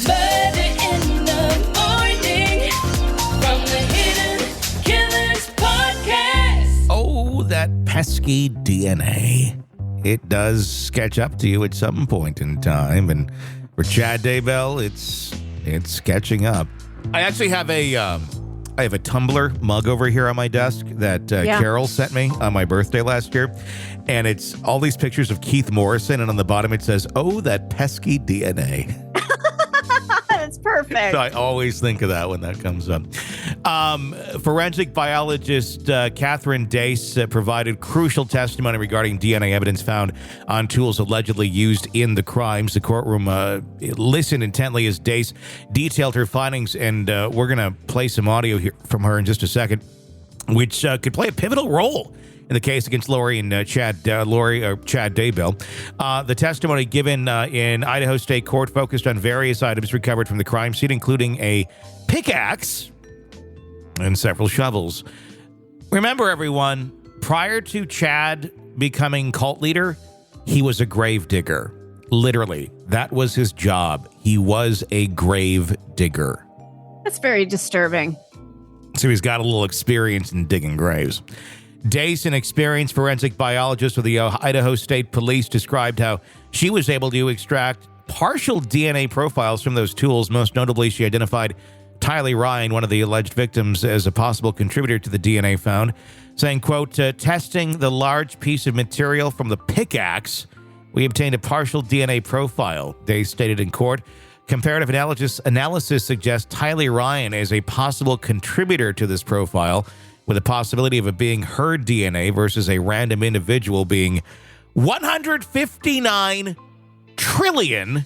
Murder in the morning from the Hidden Killers podcast. Oh, that pesky DNA. It does catch up to you at some point in time. And for Chad Daybell, it's catching up. I actually have a tumbler mug over here on my desk that Carol sent me on my birthday last year. And it's all these pictures of Keith Morrison. And on the bottom, it says, "Oh, that pesky DNA." That's perfect. So I always think of that when that comes up. Forensic biologist Katherine Dace provided crucial testimony regarding DNA evidence found on tools allegedly used in the crimes. The courtroom listened intently as Dace detailed her findings, and we're going to play some audio here from her in just a second, which could play a pivotal role in the case against Lori and Chad Daybell. The testimony given in Idaho State Court focused on various items recovered from the crime scene, including a pickaxe and several shovels. Remember, everyone, prior to Chad becoming cult leader, he was a grave digger. Literally, that was his job. He was a grave digger. That's very disturbing. So he's got a little experience in digging graves. Dace, an experienced forensic biologist with the Idaho State Police, described how she was able to extract partial DNA profiles from those tools. Most notably, she identified Tylee Ryan, one of the alleged victims, as a possible contributor to the DNA found, saying, quote, "Testing the large piece of material from the pickaxe, we obtained a partial DNA profile," Dace stated in court. Comparative analysis suggests Tylee Ryan as a possible contributor to this profile, with a possibility of it being her DNA versus a random individual being 159 trillion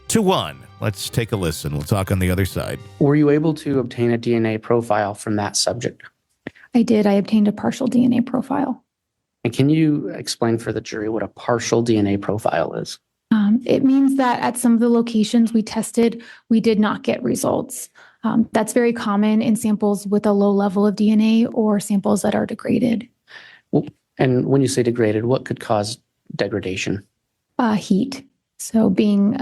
to 1. Let's take a listen. We'll talk on the other side. Were you able to obtain a DNA profile from that subject? I did. I obtained a partial DNA profile. And can you explain for the jury what a partial DNA profile is? It means that at some of the locations we tested, we did not get results. That's very common in samples with a low level of DNA or samples that are degraded. And when you say degraded, what could cause degradation? Heat. So being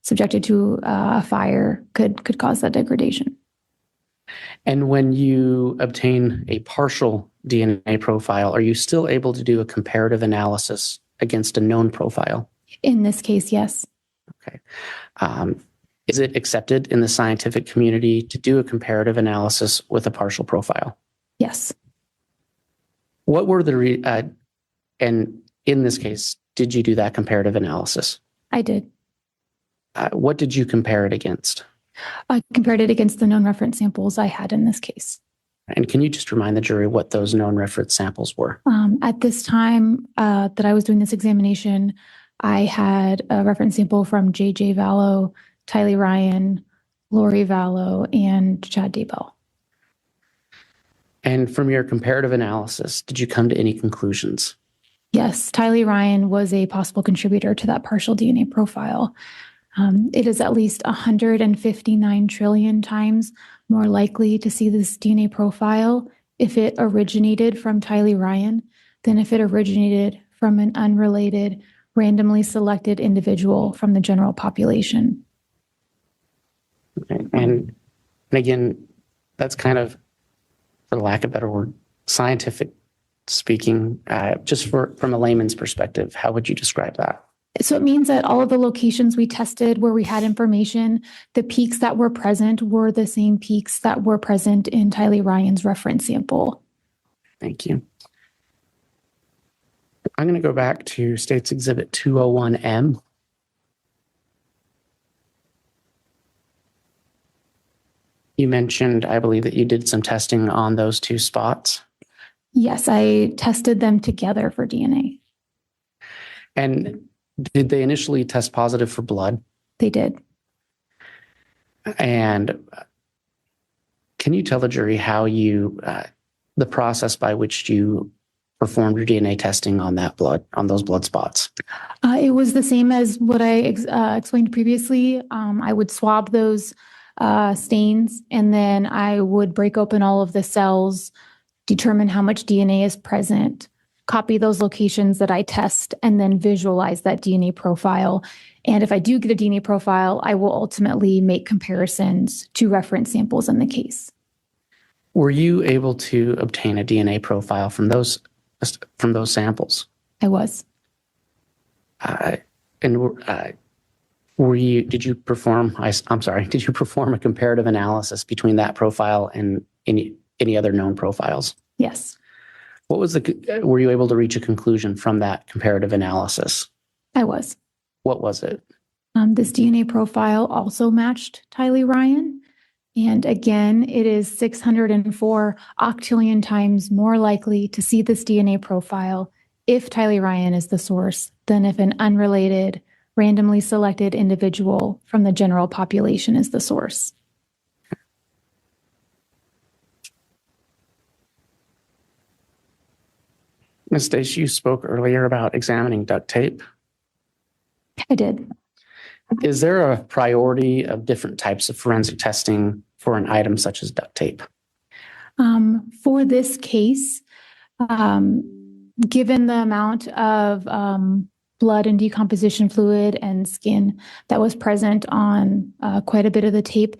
subjected to a fire could cause that degradation. And when you obtain a partial DNA profile, are you still able to do a comparative analysis against a known profile? In this case, yes. Okay. Is it accepted in the scientific community to do a comparative analysis with a partial profile? Yes. What were and in this case, did you do that comparative analysis? I did. What did you compare it against? I compared it against the known reference samples I had in this case. And can you just remind the jury what those known reference samples were? At this time that I was doing this examination, I had a reference sample from J.J. Vallow, Tylee Ryan, Lori Vallow, and Chad Daybell. And from your comparative analysis, did you come to any conclusions? Yes, Tylee Ryan was a possible contributor to that partial DNA profile. It is at least 159 trillion times more likely to see this DNA profile if it originated from Tylee Ryan than if it originated from an unrelated, randomly selected individual from the general population. Okay. And again, that's kind of, for lack of a better word, scientific speaking, just from a layman's perspective, how would you describe that? So it means that all of the locations we tested where we had information, the peaks that were present were the same peaks that were present in Tylee Ryan's reference sample. Thank you. I'm going to go back to State's Exhibit 201M. You mentioned, I believe, that you did some testing on those two spots. Yes, I tested them together for DNA. And did they initially test positive for blood? They did. And can you tell the jury how the process by which you performed your DNA testing on those blood spots? It was the same as what I explained previously. I would swab those stains, and then I would break open all of the cells, determine how much DNA is present, copy those locations that I test, and then visualize that DNA profile. And if I do get a DNA profile, I will ultimately make comparisons to reference samples in the case. Were you able to obtain a DNA profile from those samples? I was. Did you perform a comparative analysis between that profile and any other known profiles? Yes. Were you able to reach a conclusion from that comparative analysis? I was. What was it? This DNA profile also matched Tylee Ryan. And again, it is 604 octillion times more likely to see this DNA profile if Tylee Ryan is the source than if an unrelated, randomly selected individual from the general population is the source. Ms. Dace, you spoke earlier about examining duct tape. I did. Is there a priority of different types of forensic testing for an item such as duct tape? For this case, given the amount of blood and decomposition fluid and skin that was present on quite a bit of the tape,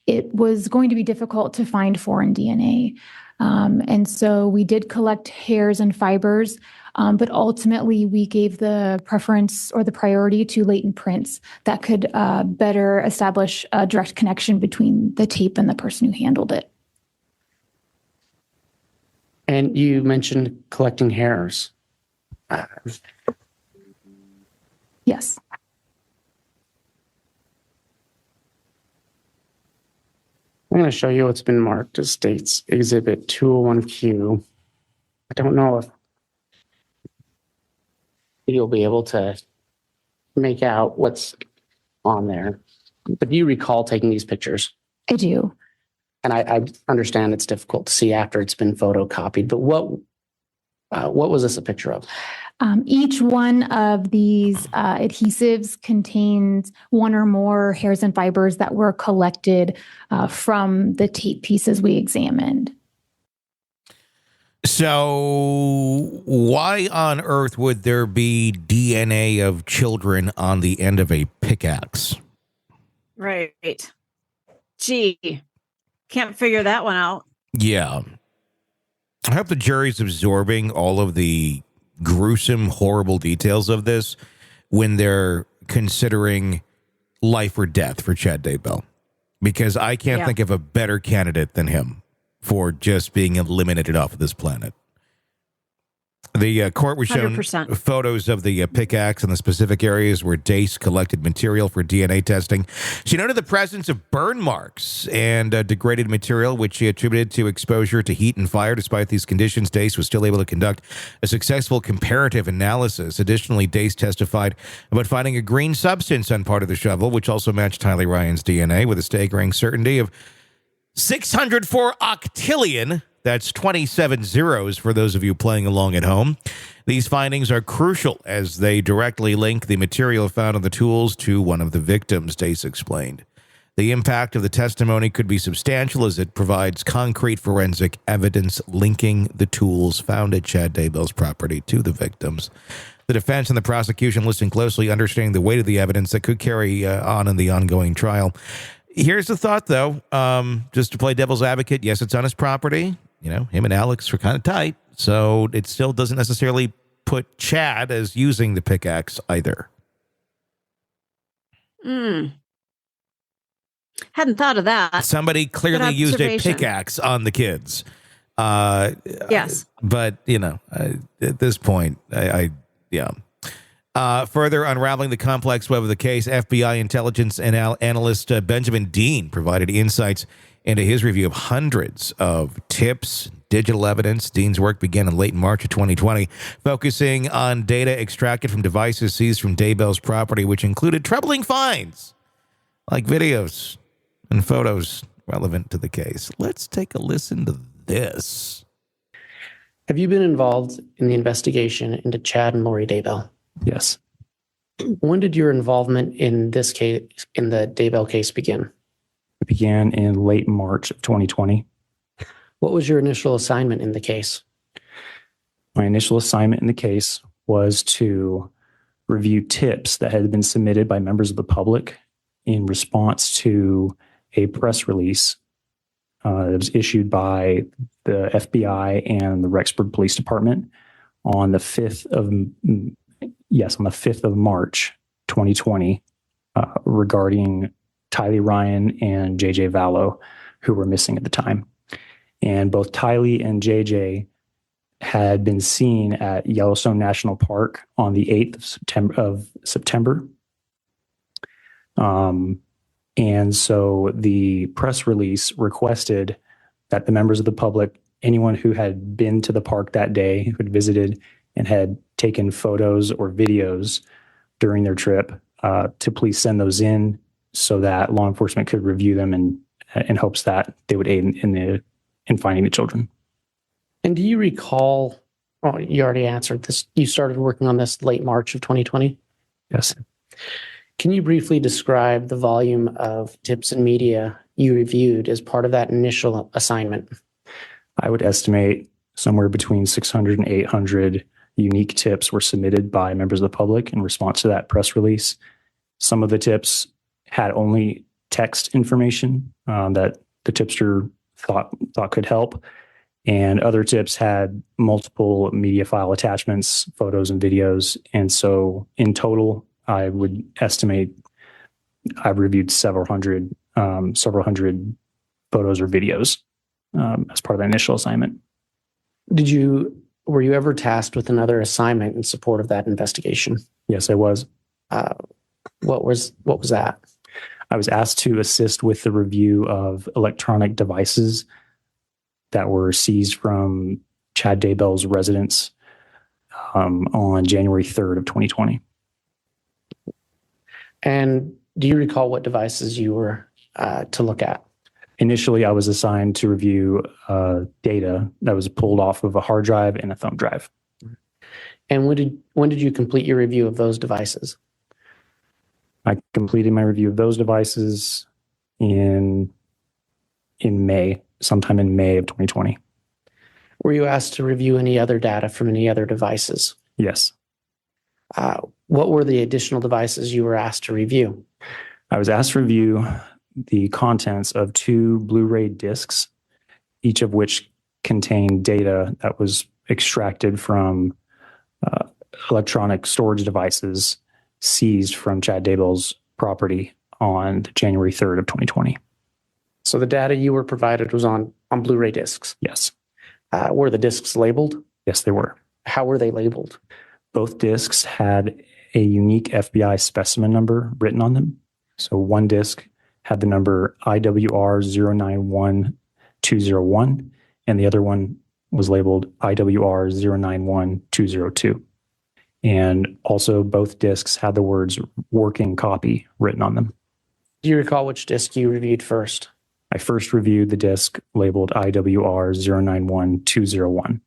it was going to be difficult to find foreign DNA. And so we did collect hairs and fibers, but ultimately we gave the preference or the priority to latent prints that could better establish a direct connection between the tape and the person who handled it. And you mentioned collecting hairs. Yes. I'm going to show you what's been marked as State's Exhibit 201Q. I don't know if you'll be able to make out what's on there, but do you recall taking these pictures? I do. And I understand it's difficult to see after it's been photocopied, but what was this a picture of? Each one of these adhesives contains one or more hairs and fibers that were collected from the tape pieces we examined. So why on earth would there be DNA of children on the end of a pickaxe? Right. Gee, can't figure that one out. Yeah. I hope the jury's absorbing all of the gruesome, horrible details of this when they're considering life or death for Chad Daybell, because I can't think of a better candidate than him for just being eliminated off of this planet. The court was shown 100%. photos of the pickaxe and the specific areas where Dace collected material for DNA testing. She noted the presence of burn marks and degraded material, which she attributed to exposure to heat and fire. Despite these conditions, Dace was still able to conduct a successful comparative analysis. Additionally, Dace testified about finding a green substance on part of the shovel, which also matched Tylee Ryan's DNA with a staggering certainty of 604 octillion. That's 27 zeros for those of you playing along at home. These findings are crucial as they directly link the material found on the tools to one of the victims, Dace explained. The impact of the testimony could be substantial as it provides concrete forensic evidence linking the tools found at Chad Daybell's property to the victims. The defense and the prosecution listen closely, understanding the weight of the evidence that could carry on in the ongoing trial. Here's the thought, though, just to play devil's advocate. Yes, it's on his property. You know, him and Alex were kind of tight, so it still doesn't necessarily put Chad as using the pickaxe either. Hadn't thought of that. Somebody clearly used a pickaxe on the kids. Yes. But, you know, at this point, further unraveling the complex web of the case, FBI intelligence analyst Benjamin Dean provided insights into his review of hundreds of tips, digital evidence. Dean's work began in late March of 2020, focusing on data extracted from devices seized from Daybell's property, which included troubling finds, like videos and photos relevant to the case. Let's take a listen to this. Have you been involved in the investigation into Chad and Lori Daybell? Yes. When did your involvement in this case, in the Daybell case, begin? It began in late March of 2020. What was your initial assignment in the case? My initial assignment in the case was to review tips that had been submitted by members of the public in response to a press release that was issued by the FBI and the Rexburg Police Department on the 5th of March, 2020, regarding Tylee Ryan and JJ Vallow, who were missing at the time. And both Tylee and JJ had been seen at Yellowstone National Park on the 8th of September. And so the press release requested that the members of the public, anyone who had been to the park that day, who had visited and had taken photos or videos during their trip, to please send those in so that law enforcement could review them in hopes that they would aid in finding the children. And do you recall, oh, you already answered this, you started working on this late March of 2020? Yes. Can you briefly describe the volume of tips and media you reviewed as part of that initial assignment? I would estimate somewhere between 600 and 800 unique tips were submitted by members of the public in response to that press release. Some of the tips had only text information that the tipster thought could help, and other tips had multiple media file attachments, photos and videos. And so in total, I would estimate I've reviewed several hundred photos or videos as part of the initial assignment. Were you ever tasked with another assignment in support of that investigation? Yes, I was. What was that? I was asked to assist with the review of electronic devices that were seized from Chad Daybell's residence on January 3rd of 2020. And do you recall what devices you were to look at? Initially, I was assigned to review data that was pulled off of a hard drive and a thumb drive. And when did you complete your review of those devices? I completed my review of those devices in May, sometime in May of 2020. Were you asked to review any other data from any other devices? Yes. What were the additional devices you were asked to review? I was asked to review the contents of 2 Blu-ray discs, each of which contained data that was extracted from electronic storage devices seized from Chad Daybell's property on January 3rd of 2020. So the data you were provided was on Blu-ray discs? Yes. Were the discs labeled? Yes, they were. How were they labeled? Both discs had a unique FBI specimen number written on them. So one disc had the number IWR 091201, and the other one was labeled IWR 091202. And also both discs had the words working copy written on them. Do you recall which disc you reviewed first? I first reviewed the disc labeled IWR 091201.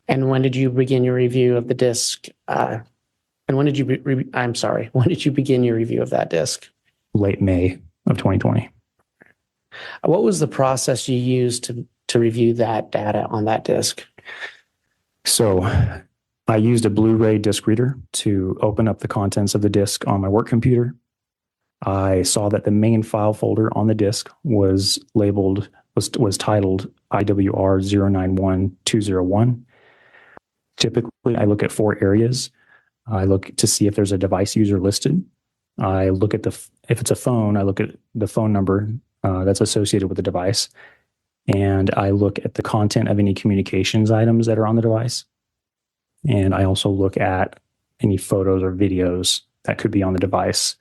And when did you begin your review of the disc? And when did you when did you begin your review of that disc? Late May of 2020. What was the process you used to review that data on that disc? So I used a Blu-ray disc reader to open up the contents of the disc on my work computer. I saw that the main file folder on the disc was titled IWR 091201. Typically, I look at 4 areas. I look to see if there's a device user listed. I look at if it's a phone, I look at the phone number that's associated with the device. And I look at the content of any communications items that are on the device. And I also look at any photos or videos that could be on the device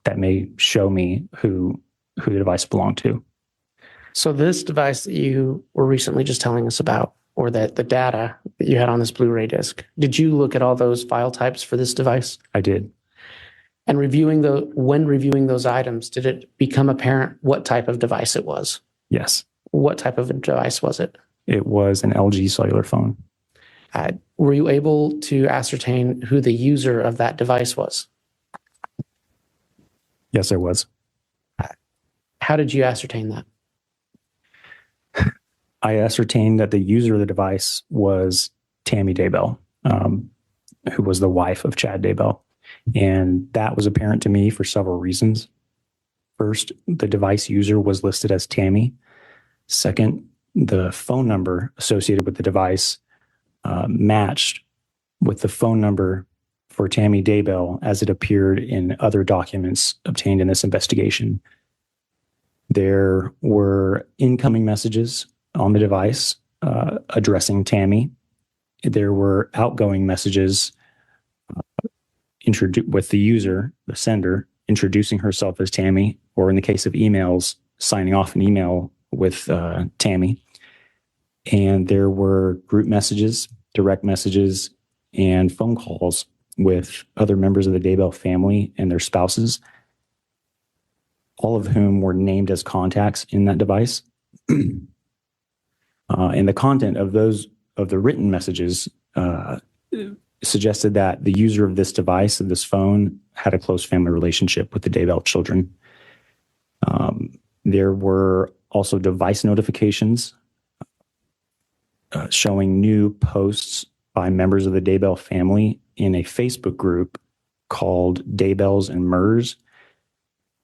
that may show me who the device belonged to. So this device that you were recently just telling us about, or that the data that you had on this Blu-ray disc, did you look at all those file types for this device? I did. And when reviewing those items, did it become apparent what type of device it was? Yes. What type of a device was it? It was an LG cellular phone. Were you able to ascertain who the user of that device was? Yes, I was. How did you ascertain that? I ascertained that the user of the device was Tammy Daybell, who was the wife of Chad Daybell. And that was apparent to me for several reasons. First, the device user was listed as Tammy. Second, the phone number associated with the device matched with the phone number for Tammy Daybell as it appeared in other documents obtained in this investigation. There were incoming messages on the device addressing Tammy. There were outgoing messages with the user, the sender, introducing herself as Tammy, or in the case of emails, signing off an email with Tammy. And there were group messages, direct messages, and phone calls with other members of the Daybell family and their spouses, all of whom were named as contacts in that device. And the content of the written messages suggested that the user of this device, of this phone, had a close family relationship with the Daybell children. There were also device notifications showing new posts by members of the Daybell family in a Facebook group called Daybells and Murs.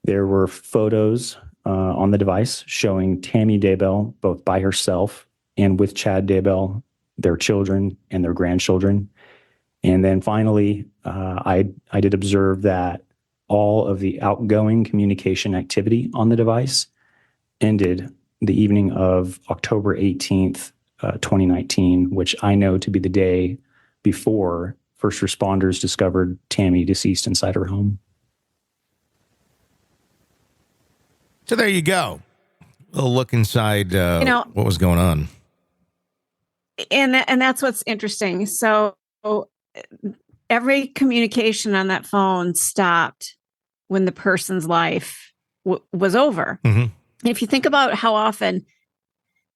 There were photos on the device showing Tammy Daybell both by herself and with Chad Daybell, their children and their grandchildren. And then finally, I did observe that all of the outgoing communication activity on the device ended the evening of October 18th, 2019, which I know to be the day before first responders discovered Tammy deceased inside her home. So there you go. A little look inside what was going on. And that's what's interesting. So every communication on that phone stopped when the person's life was over. Mm-hmm. If you think about how often,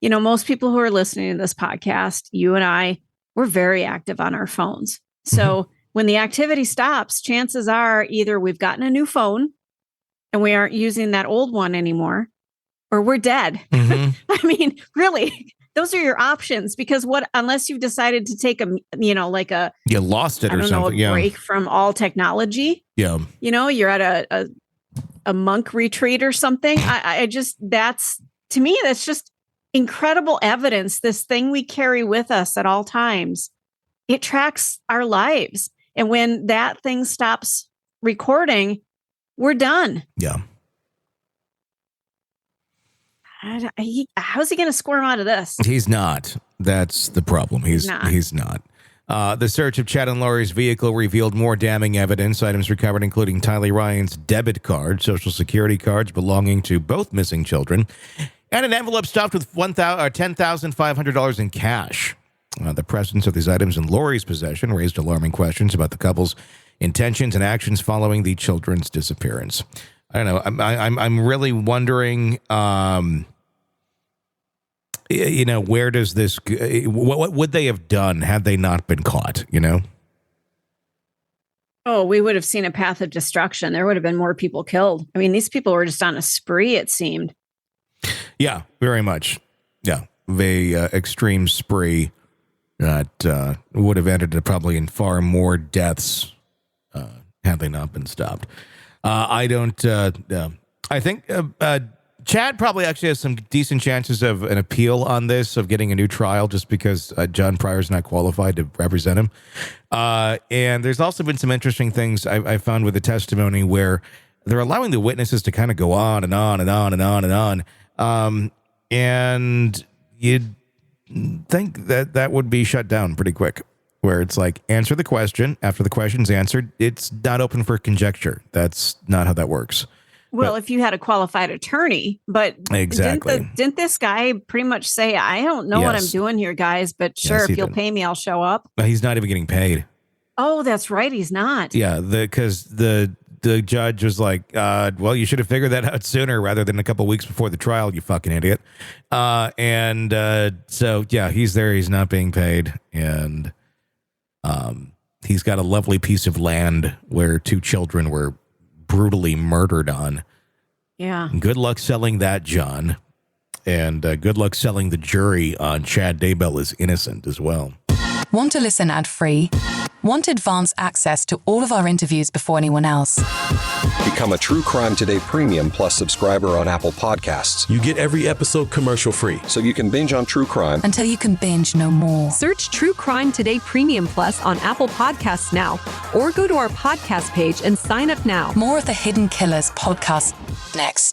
most people who are listening to this podcast, you and I, we're very active on our phones. So when the activity stops, chances are either we've gotten a new phone and we aren't using that old one anymore, or we're dead. Mm-hmm. I mean, really, those are your options, because unless you've decided to take you lost it or something. A break from all technology. Yeah. You're at a monk retreat or something. To me, that's just incredible evidence. This thing we carry with us at all times, it tracks our lives. And when that thing stops recording, we're done. Yeah. How's he going to squirm out of this? He's not. That's the problem. He's not. The search of Chad and Lori's vehicle revealed more damning evidence. Items recovered including Tylee Ryan's debit card, Social Security cards belonging to both missing children, and an envelope stuffed with $10,500 in cash. The presence of these items in Lori's possession raised alarming questions about the couple's intentions and actions following the children's disappearance. I don't know. I'm really wondering, where does this? What would they have done had they not been caught? Oh, we would have seen a path of destruction. There would have been more people killed. I mean, these people were just on a spree, it seemed. Yeah, very much. Yeah, the extreme spree that would have ended probably in far more deaths had they not been stopped. I think Chad probably actually has some decent chances of an appeal on this, of getting a new trial, just because John Pryor's not qualified to represent him. And there's also been some interesting things I found with the testimony where they're allowing the witnesses to kind of go on and on and on and on and on. And you'd think that would be shut down pretty quick, where it's like, answer the question. After the question's answered, it's not open for conjecture. That's not how that works. Well, if you had a qualified attorney, but exactly, didn't this guy pretty much say, I don't know what I'm doing here, guys, but sure, if you'll pay me, I'll show up? He's not even getting paid. Oh, that's right. He's not. Yeah, because the judge was like, well, you should have figured that out sooner rather than a couple weeks before the trial, you fucking idiot. So, yeah, he's there. He's not being paid. And he's got a lovely piece of land where 2 children were brutally murdered on. Yeah. Good luck selling that, John. And good luck selling the jury on Chad Daybell is innocent as well. Want to listen ad-free? Want advanced access to all of our interviews before anyone else? Become a True Crime Today Premium Plus subscriber on Apple Podcasts. You get every episode commercial-free. So you can binge on true crime Until you can binge no more. Search True Crime Today Premium Plus on Apple Podcasts now, or go to our podcast page and sign up now. More of the Hidden Killers podcast next.